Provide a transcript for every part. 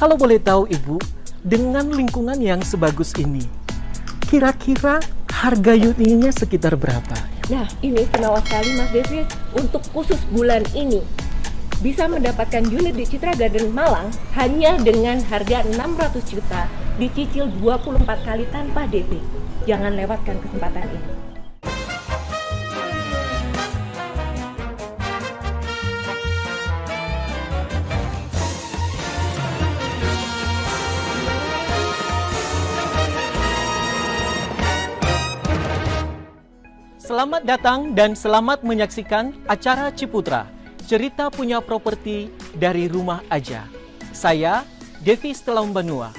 Kalau boleh tahu Ibu, dengan lingkungan yang sebagus ini, kira-kira harga unitnya sekitar berapa? Nah, ini istimewa sekali Mas Davis. Untuk khusus bulan ini, bisa mendapatkan unit di Citra Garden Malang hanya dengan harga 600 juta, dicicil 24 kali tanpa DP. Jangan lewatkan kesempatan ini. Selamat datang dan selamat menyaksikan acara Ciputra, cerita punya properti dari rumah aja. Saya, Devi Stelombanua.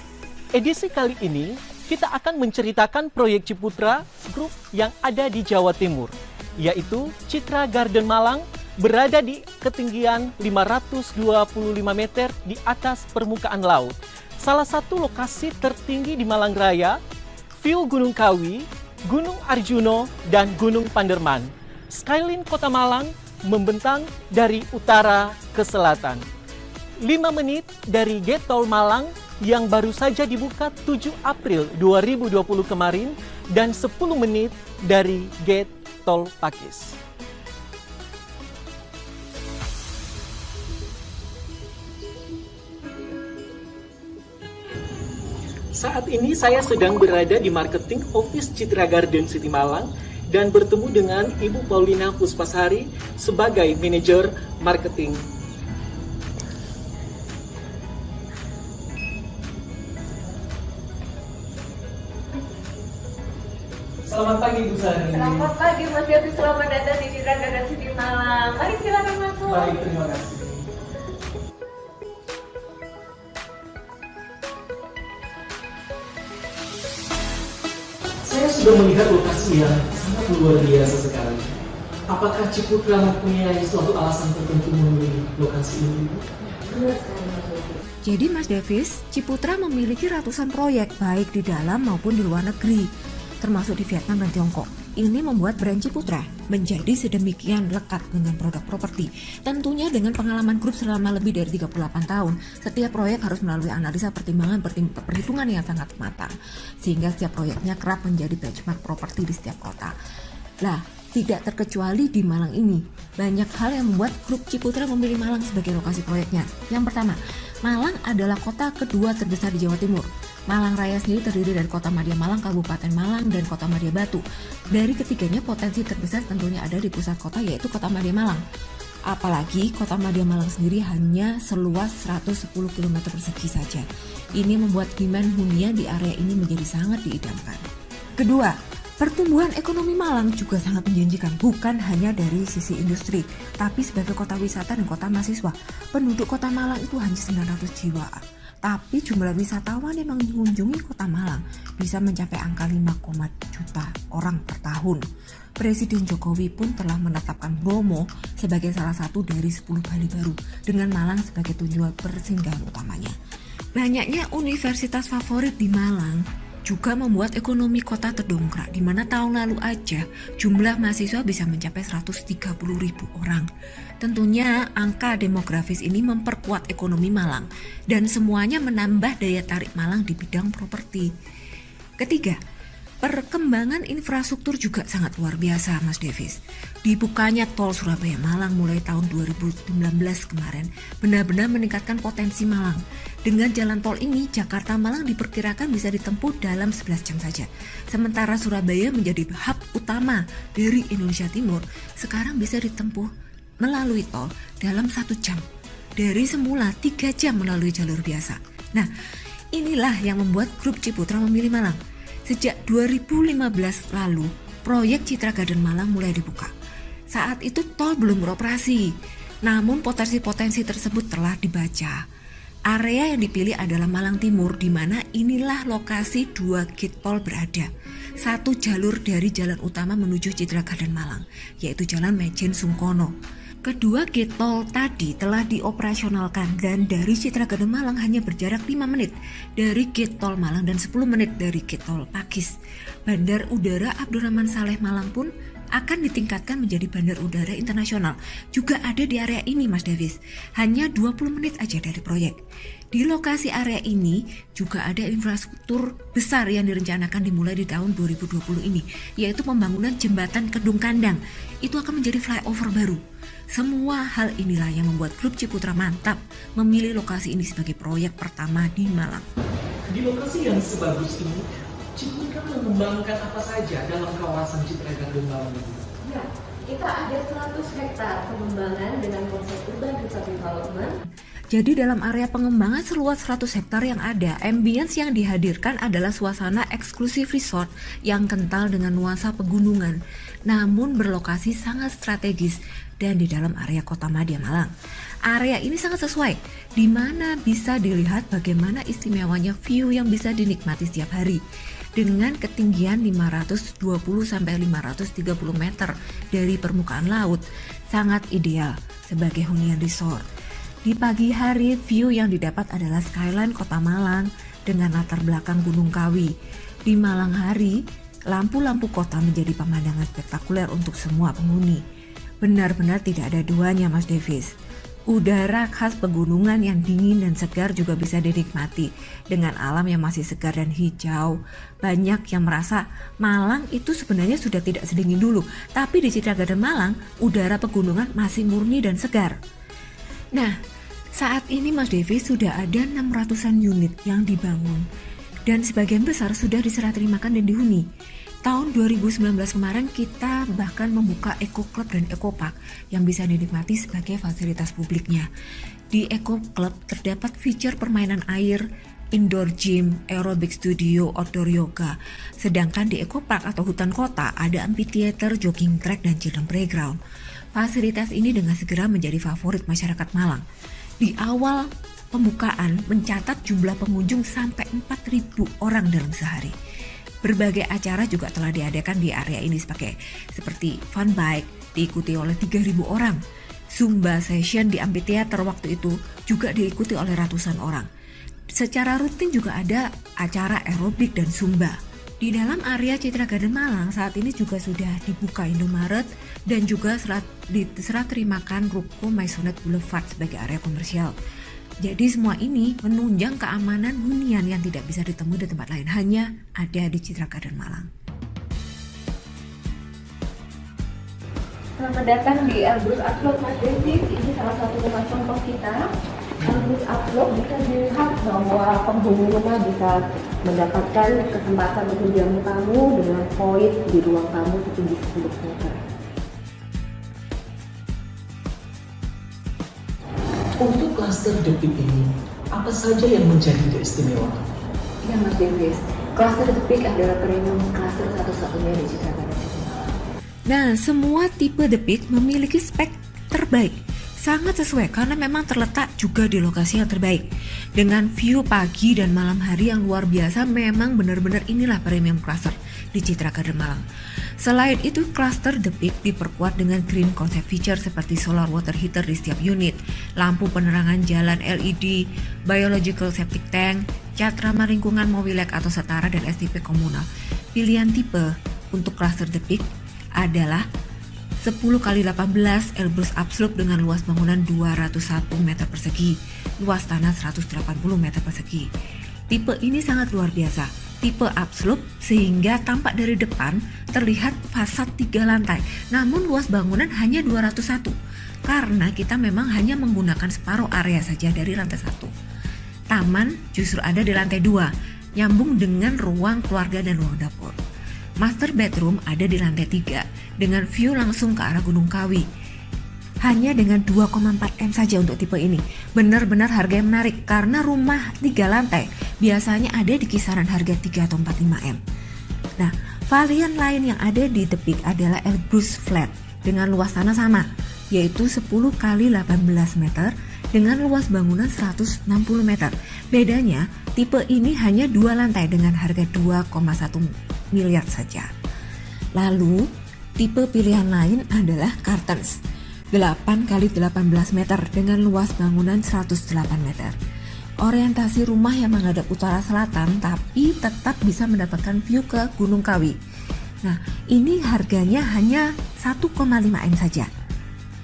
Edisi kali ini, kita akan menceritakan proyek Ciputra Group yang ada di Jawa Timur, yaitu Citra Garden Malang, berada di ketinggian 525 meter di atas permukaan laut. Salah satu lokasi tertinggi di Malang Raya, view Gunung Kawi, Gunung Arjuno, dan Gunung Panderman. Skyline Kota Malang membentang dari utara ke selatan. 5 menit dari Gate Tol Malang yang baru saja dibuka 7 April 2020 kemarin dan 10 menit dari Gate Tol Pakis. Saat ini saya sedang berada di Marketing Office Citra Garden City Malang dan bertemu dengan Ibu Paulina Puspasari sebagai Manajer Marketing. Selamat pagi Bu Sari. Selamat pagi Mas Davis, selamat datang di Citra Garden City Malang. Mari silakan masuk. Baik, terima kasih. Saya sudah melihat lokasi yang sangat luar biasa sekali. Apakah Ciputra mempunyai suatu alasan tertentu memilih lokasi ini? Jadi Mas Davis, Ciputra memiliki ratusan proyek baik di dalam maupun di luar negeri, termasuk di Vietnam dan Tiongkok. Ini membuat brand Ciputra menjadi sedemikian lekat dengan produk properti. Tentunya dengan pengalaman grup selama lebih dari 38 tahun, setiap proyek harus melalui analisa perhitungan yang sangat matang. Sehingga setiap proyeknya kerap menjadi benchmark properti di setiap kota. Lah, tidak terkecuali di Malang ini. Banyak hal yang membuat grup Ciputra memilih Malang sebagai lokasi proyeknya. Yang pertama, Malang adalah kota kedua terbesar di Jawa Timur. Malang Raya sendiri terdiri dari Kota Madya Malang, Kabupaten Malang, dan Kota Madya Batu. Dari ketiganya potensi terbesar tentunya ada di pusat kota yaitu Kota Madya Malang. Apalagi Kota Madya Malang sendiri hanya seluas 110 km persegi saja. Ini membuat demand hunian di area ini menjadi sangat diidamkan. Kedua, pertumbuhan ekonomi Malang juga sangat menjanjikan, bukan hanya dari sisi industri, tapi sebagai kota wisata dan kota mahasiswa. Penduduk kota Malang itu hanya 900 jiwa. Tapi jumlah wisatawan yang mengunjungi kota Malang bisa mencapai angka 5, juta orang per tahun. Presiden Jokowi pun telah menetapkan Bromo sebagai salah satu dari 10 Bali baru, dengan Malang sebagai tujuan persinggahan utamanya. Banyaknya universitas favorit di Malang juga membuat ekonomi kota terdongkrak, di mana tahun lalu aja jumlah mahasiswa bisa mencapai 130.000 orang. Tentunya angka demografis ini memperkuat ekonomi Malang dan semuanya menambah daya tarik Malang di bidang properti. Ketiga, perkembangan infrastruktur juga sangat luar biasa Mas Davis. Dibukanya tol Surabaya Malang mulai tahun 2019 kemarin benar-benar meningkatkan potensi Malang. Dengan jalan tol ini, Jakarta Malang diperkirakan bisa ditempuh dalam 11 jam saja. Sementara Surabaya menjadi hub utama dari Indonesia Timur, sekarang bisa ditempuh melalui tol dalam 1 jam. Dari semula 3 jam melalui jalur biasa. Nah, inilah yang membuat grup Ciputra memilih Malang. Sejak 2015 lalu, proyek Citra Garden Malang mulai dibuka. Saat itu tol belum beroperasi, namun potensi-potensi tersebut telah dibaca. Area yang dipilih adalah Malang Timur, di mana inilah lokasi 2 gate tol berada. Satu jalur dari jalan utama menuju Citra Garden Malang, yaitu Jalan Majen Sungkono. Kedua gate tol tadi telah dioperasionalkan dan dari Citra Garden Malang hanya berjarak 5 menit dari gate tol Malang dan 10 menit dari gate tol Pakis. Bandar Udara Abdurrahman Saleh Malang pun akan ditingkatkan menjadi bandar udara internasional. Juga ada di area ini Mas Davis, hanya 20 menit aja dari proyek. Di lokasi area ini juga ada infrastruktur besar yang direncanakan dimulai di tahun 2020 ini, yaitu pembangunan jembatan Kedung Kandang. Itu akan menjadi flyover baru. Semua hal inilah yang membuat Grup Ciputra mantap memilih lokasi ini sebagai proyek pertama di Malang. Di lokasi yang sebagus ini, Ciputra mengembangkan apa saja dalam kawasan Citra Garden Malang ini? Ya, kita ada 100 hektar pengembangan dengan konsep urban resort development. Jadi dalam area pengembangan seluas 100 hektar yang ada, ambience yang dihadirkan adalah suasana eksklusif resort yang kental dengan nuansa pegunungan, namun berlokasi sangat strategis dan di dalam area Kota Madya Malang. Area ini sangat sesuai, di mana bisa dilihat bagaimana istimewanya view yang bisa dinikmati setiap hari. Dengan ketinggian 520-530 meter dari permukaan laut, sangat ideal sebagai hunian resort. Di pagi hari, view yang didapat adalah skyline Kota Malang dengan latar belakang Gunung Kawi. Di malam hari, lampu-lampu kota menjadi pemandangan spektakuler untuk semua penghuni. Benar-benar tidak ada duanya Mas Davis. Udara khas pegunungan yang dingin dan segar juga bisa dinikmati dengan alam yang masih segar dan hijau. Banyak yang merasa Malang itu sebenarnya sudah tidak sedingin dulu, tapi di Citra Garden Malang, udara pegunungan masih murni dan segar. Nah, saat ini Mas Davis sudah ada 600-an unit yang dibangun dan sebagian besar sudah diserah terimakan dan dihuni. Tahun 2019 kemarin kita bahkan membuka Eco Club dan Eco Park yang bisa dinikmati sebagai fasilitas publiknya. Di Eco Club terdapat fitur permainan air, indoor gym, aerobic studio, outdoor yoga. Sedangkan di Eco Park atau hutan kota ada amphitheater, jogging track, dan children playground. Fasilitas ini dengan segera menjadi favorit masyarakat Malang. Di awal pembukaan mencatat jumlah pengunjung sampai 4.000 orang dalam sehari. Berbagai acara juga telah diadakan di area ini seperti fun bike diikuti oleh 3.000 orang. Zumba session di amphitheater waktu itu juga diikuti oleh ratusan orang. Secara rutin juga ada acara aerobik dan zumba. Di dalam area Citra Garden Malang saat ini juga sudah dibuka Indomaret dan juga diserah terimakan ruko Maisonette Boulevard sebagai area komersial. Jadi semua ini menunjang keamanan hunian yang tidak bisa ditemui di tempat lain, hanya ada di Citra Garden Malang. Selamat datang di Elbrus Upload Mas Davis. Ini salah satu rumah contoh kita. Elbrus Upload bisa dilihat bahwa penghuni rumah bisa mendapatkan kesempatan untuk jamu tamu dengan void di ruang tamu setinggi 10 meter. Untuk klaster Depik ini, apa saja yang menjadi keistimewaan? Ya Mas Davis, klaster Depik adalah premium klaster satu-satunya di Citra Garden Malang. Nah, semua tipe Depik memiliki spek terbaik. Sangat sesuai karena memang terletak juga di lokasi yang terbaik. Dengan view pagi dan malam hari yang luar biasa, memang benar-benar inilah premium cluster di Citra Garden Malang. Selain itu, cluster Depik diperkuat dengan green concept feature seperti solar water heater di setiap unit, lampu penerangan jalan LED, biological septic tank, cat ramah lingkungan Mobilek atau setara, dan STP komunal. Pilihan tipe untuk cluster Depik adalah 10x18 Elbrus Upslope dengan luas bangunan 201 meter persegi, luas tanah 180 meter persegi. Tipe ini sangat luar biasa, tipe upslope sehingga tampak dari depan terlihat fasad 3 lantai, namun luas bangunan hanya 201 karena kita memang hanya menggunakan separuh area saja dari lantai 1. Taman justru ada di lantai 2, nyambung dengan ruang keluarga dan ruang dapur. Master bedroom ada di lantai 3 dengan view langsung ke arah Gunung Kawi. Hanya dengan 2,4 M saja untuk tipe ini. Benar-benar harga yang menarik karena rumah 3 lantai biasanya ada di kisaran harga 3 atau 4,5 M. Nah, varian lain yang ada di Depik adalah Elbrus Flat dengan luas tanah sama, yaitu 10x18 meter dengan luas bangunan 160 meter. Bedanya, tipe ini hanya 2 lantai dengan harga 2,1 miliar saja. Lalu, tipe pilihan lain adalah Cartons 8x18 meter dengan luas bangunan 108 meter. Orientasi rumah yang menghadap utara selatan tapi tetap bisa mendapatkan view ke Gunung Kawi. Nah, ini harganya hanya 1,5 M saja.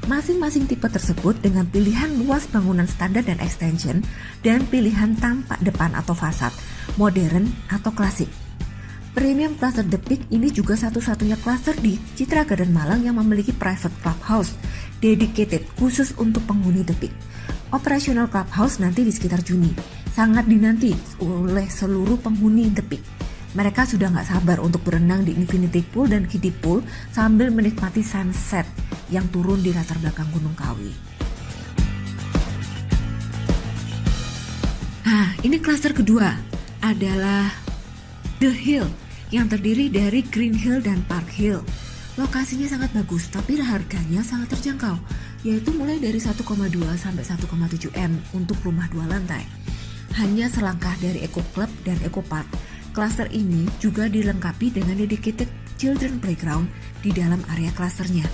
Masing-masing tipe tersebut dengan pilihan luas bangunan standar dan extension dan pilihan tampak depan atau fasad, modern atau klasik. Premium Cluster The Peak ini juga satu-satunya cluster di Citra Garden Malang yang memiliki private clubhouse dedicated khusus untuk penghuni The Peak. Operasional clubhouse nanti di sekitar Juni, sangat dinanti oleh seluruh penghuni The Peak. Mereka sudah gak sabar untuk berenang di infinity pool dan kiddie pool sambil menikmati sunset yang turun di latar belakang Gunung Kawi. Nah, ini klaster kedua adalah The Hill yang terdiri dari Green Hill dan Park Hill. Lokasinya sangat bagus, tapi harganya sangat terjangkau, yaitu mulai dari 1,2 sampai 1,7 M untuk rumah 2 lantai. Hanya selangkah dari Eco Club dan Eco Park. Klaster ini juga dilengkapi dengan dedicated children playground di dalam area klasternya.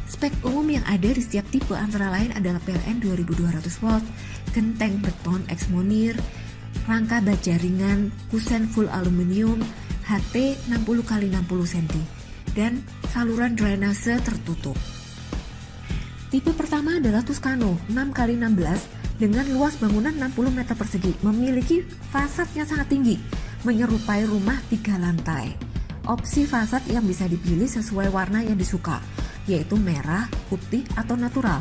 Spek umum yang ada di setiap tipe antara lain adalah PLN 2200 volt, genteng beton Exmonir, rangka baja ringan, kusen full aluminium, HT 60x60 cm, dan saluran drainase tertutup. Tipe pertama adalah Tuscano 6x16 dengan luas bangunan 60 meter persegi, memiliki fasad yang sangat tinggi, menyerupai rumah 3 lantai. Opsi fasad yang bisa dipilih sesuai warna yang disuka, yaitu merah, putih, atau natural.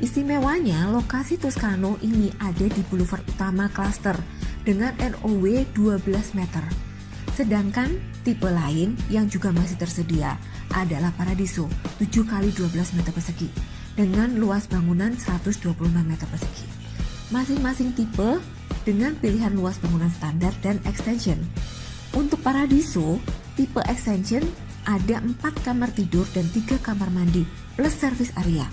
Istimewanya, lokasi Tuscano ini ada di boulevard utama cluster dengan NOW 12 meter. Sedangkan tipe lain yang juga masih tersedia adalah Paradiso 7x12 meter persegi dengan luas bangunan 126 meter persegi. Masing-masing tipe dengan pilihan luas bangunan standar dan extension. Untuk Paradiso, tipe extension ada 4 kamar tidur dan 3 kamar mandi plus service area.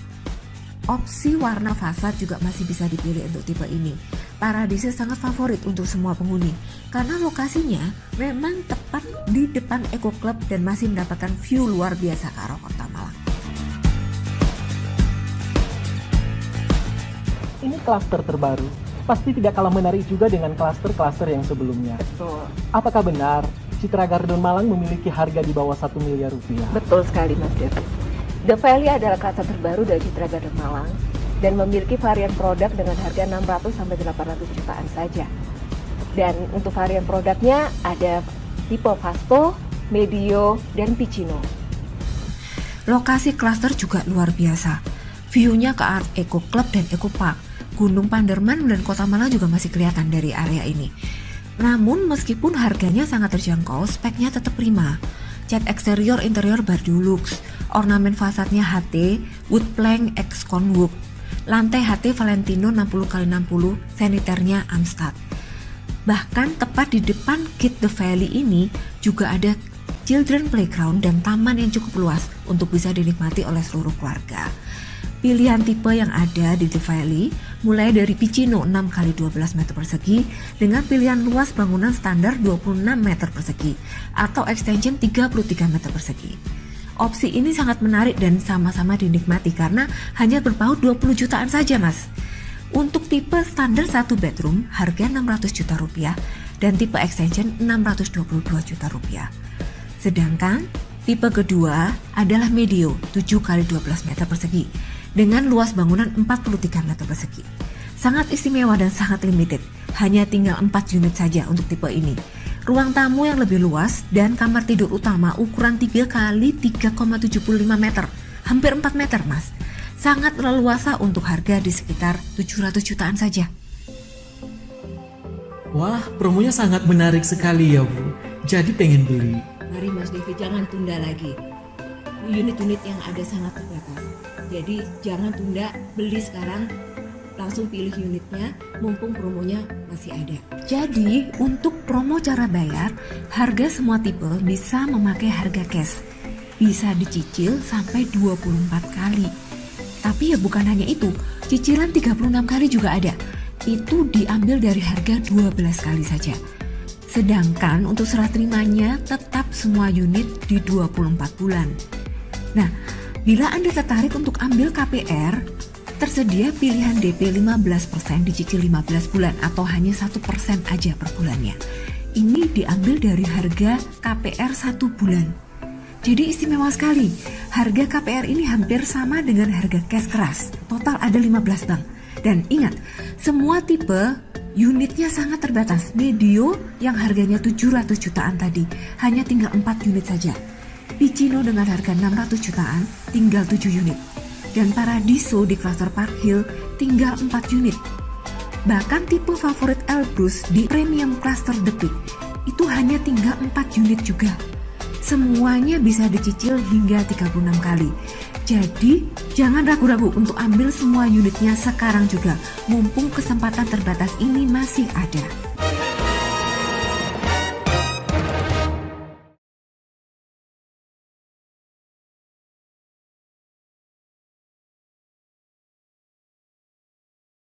Opsi warna fasad juga masih bisa dipilih untuk tipe ini. Paradiso sangat favorit untuk semua penghuni karena lokasinya memang tepat di depan Eco Club dan masih mendapatkan view luar biasa ke arah Kota Malang. Ini klaster terbaru, pasti tidak kalah menarik juga dengan klaster-klaster yang sebelumnya. Betul. Apakah benar Citra Garden Malang memiliki harga di bawah 1 miliar rupiah? Betul sekali Mas Devi. The Valley adalah klaster terbaru dari Citra Garden Malang dan memiliki varian produk dengan harga 600 sampai 800 jutaan saja. Dan untuk varian produknya ada tipe Vasto, Medio, dan Vicino. Lokasi klaster juga luar biasa. View-nya ke arah Eco Club dan Eco Park. Gunung Panderman dan Kota Malang juga masih kelihatan dari area ini. Namun meskipun harganya sangat terjangkau, speknya tetap prima. Cat eksterior interior Bardulux, ornamen fasadnya HT, wood plank Excon wood, lantai HT Valentino 60x60, saniternya Amstad. Bahkan tepat di depan gate The Valley ini juga ada children playground dan taman yang cukup luas untuk bisa dinikmati oleh seluruh keluarga. Pilihan tipe yang ada di The Valley mulai dari Vicino 6x12 meter persegi dengan pilihan luas bangunan standar 26 meter persegi atau extension 33 meter persegi. Opsi ini sangat menarik dan sama-sama dinikmati karena hanya berpaut 20 jutaan saja Mas. Untuk tipe standar 1 bedroom harga 600 juta rupiah dan tipe extension 622 juta rupiah. Sedangkan tipe kedua adalah Medio 7x12 meter persegi dengan luas bangunan 43 meter persegi. Sangat istimewa dan sangat limited, hanya tinggal 4 unit saja untuk tipe ini. Ruang tamu yang lebih luas dan kamar tidur utama ukuran 3 x 3,75 meter, hampir 4 meter Mas. Sangat leluasa untuk harga di sekitar 700 jutaan saja. Wah, promonya sangat menarik sekali ya Bu. Jadi pengen beli. Mari Mas Devi, jangan tunda lagi. Unit-unit yang ada sangat terbatas. Jadi jangan tunda, beli sekarang, langsung pilih unitnya, mumpung promonya masih ada. Jadi untuk promo cara bayar, harga semua tipe bisa memakai harga cash. Bisa dicicil sampai 24 kali. Tapi ya bukan hanya itu, cicilan 36 kali juga ada. Itu diambil dari harga 12 kali saja. Sedangkan untuk serah terimanya tetap semua unit di 24 bulan. Nah, bila Anda tertarik untuk ambil KPR, tersedia pilihan DP 15% dicicil 15 bulan atau hanya 1% aja per bulannya. Ini diambil dari harga KPR 1 bulan. Jadi istimewa sekali. Harga KPR ini hampir sama dengan harga cash keras. Total ada 15 bank. Dan ingat, semua tipe unitnya sangat terbatas. Medio yang harganya 700 jutaan tadi hanya tinggal 4 unit saja. Vicino dengan harga 600 jutaan tinggal 7 unit. Dan Paradiso di klaster Park Hill tinggal 4 unit. Bahkan tipe favorit Elbrus di premium cluster The Peak itu hanya tinggal 4 unit juga. Semuanya bisa dicicil hingga 36 kali. Jadi jangan ragu-ragu untuk ambil semua unitnya sekarang juga, mumpung kesempatan terbatas ini masih ada.